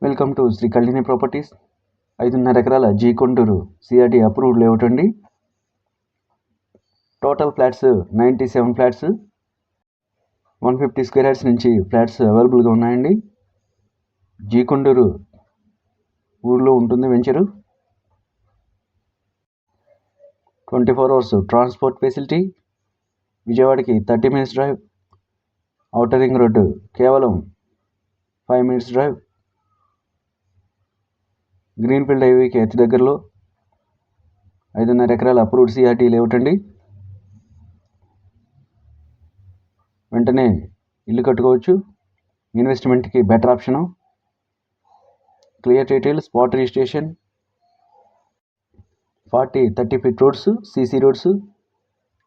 Welcome to Shri Kalyani properties. 5.5 ఎకరాల G Konduru CRD approved layout అండి. Total flats 97 flats, 150 square yards నుంచి flats అవైలబుల్గా ఉన్నాయండి. జీ కొండూరు ఊర్లో ఉంటుంది వెంచరు. 24 hours transport facility. విజయవాడకి 30 minutes drive, outer ring road కేవలం 5 minutes డ్రైవ్, గ్రీన్ఫీల్డ్ హైవేకి అతి దగ్గరలో 5.5 ఎకరాల అప్రూవ్డ్ సిఆర్టీ లేఅవుట్ అండి. వెంటనే ఇల్లు కట్టుకోవచ్చు. ఇన్వెస్ట్మెంట్కి better option. Clear title, spot registration, 40-30 feet roads, CC roads,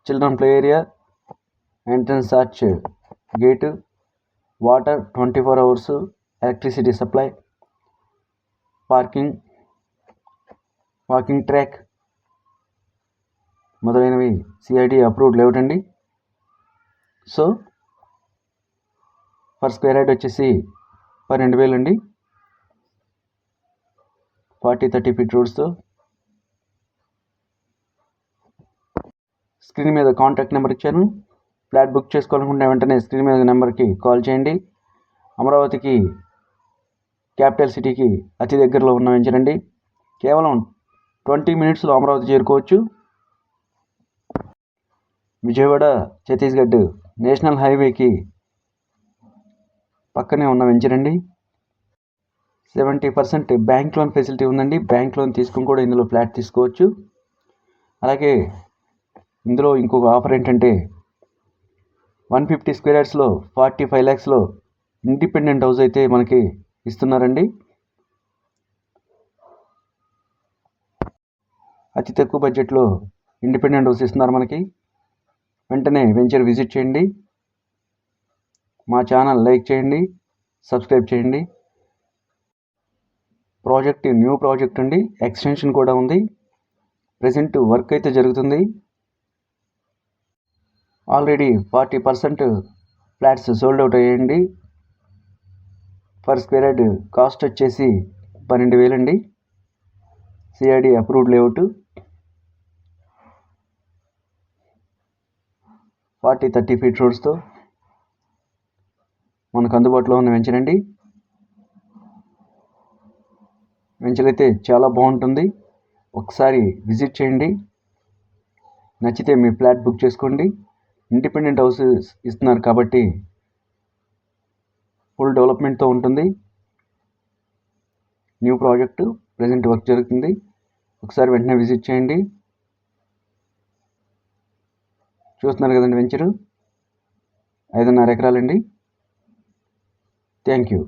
children play area, entrance arch gate, water 24 hours, electricity supply, parking, walking track మొదలైనవి సిఐడి అప్రూవ్డ్ లేఅవుట్ అండి. సో పర్ స్క్వేర్ యార్డ్ వచ్చేసి 12,000 అండి. 40-30 feet రోడ్స్తో. Screen మీద contact number ఇచ్చాను. Flat book చేసుకోవాలనుకుంటే వెంటనే screen మీద నెంబర్కి కాల్ చేయండి. అమరావతికి, క్యాపిటల్ సిటీకి అతి దగ్గరలో ఉన్న వెంచరండి. కేవలం 20 minutesలో అమరావతి చేరుకోవచ్చు. విజయవాడ ఛత్తీస్గఢ్ నేషనల్ హైవేకి పక్కనే ఉన్న వెంచరండి. 70% బ్యాంక్ లోన్ ఫెసిలిటీ ఉందండి. బ్యాంక్ లోన్ తీసుకుని కూడా ఇందులో ఫ్లాట్ తీసుకోవచ్చు. అలాగే ఇందులో ఇంకొక ఆఫర్ ఏంటంటే 150 స్క్వేర్ యార్డ్స్లో 45 lakhsలో ఇండిపెండెంట్ హౌస్ అయితే మనకి ఇస్తున్నారండి. అతి తక్కువ బడ్జెట్లో ఇండిపెండెంట్ హౌస్ ఇస్తున్నారు మనకి. వెంటనే వెంచర్ విజిట్ చేయండి. మా ఛానల్ లైక్ చేయండి, సబ్స్క్రైబ్ చేయండి. ప్రాజెక్ట్ న్యూ ప్రాజెక్ట్ అండి. ఎక్స్టెన్షన్ కూడా ఉంది. ప్రెజెంట్ వర్క్ అయితే జరుగుతుంది. ఆల్రెడీ 40% ఫ్లాట్స్ సోల్డ్ అవుట్ అయ్యాయండి. పర్ స్క్వేర్ యార్డ్ కాస్ట్ వచ్చేసి 12,000 అండి. CID approved layout. 40-30 feet రోడ్స్తో మనకు అందుబాటులో ఉన్న వెంచర్ అండి. వెంచర్ అయితే చాలా బాగుంటుంది. ఒకసారి విజిట్ చేయండి. నచ్చితే మీ ఫ్లాట్ బుక్ చేసుకోండి. ఇండిపెండెంట్ హౌస్ ఇస్తున్నారు కాబట్టి ఫుల్ డెవలప్మెంట్తో ఉంటుంది. న్యూ ప్రాజెక్టు, ప్రజెంట్ వర్క్ జరుగుతుంది. ఒకసారి వెంటనే విజిట్ చేయండి. చూస్తున్నారు కదండి వెంచరు 5.5 ఎకరాలండి. Thank you.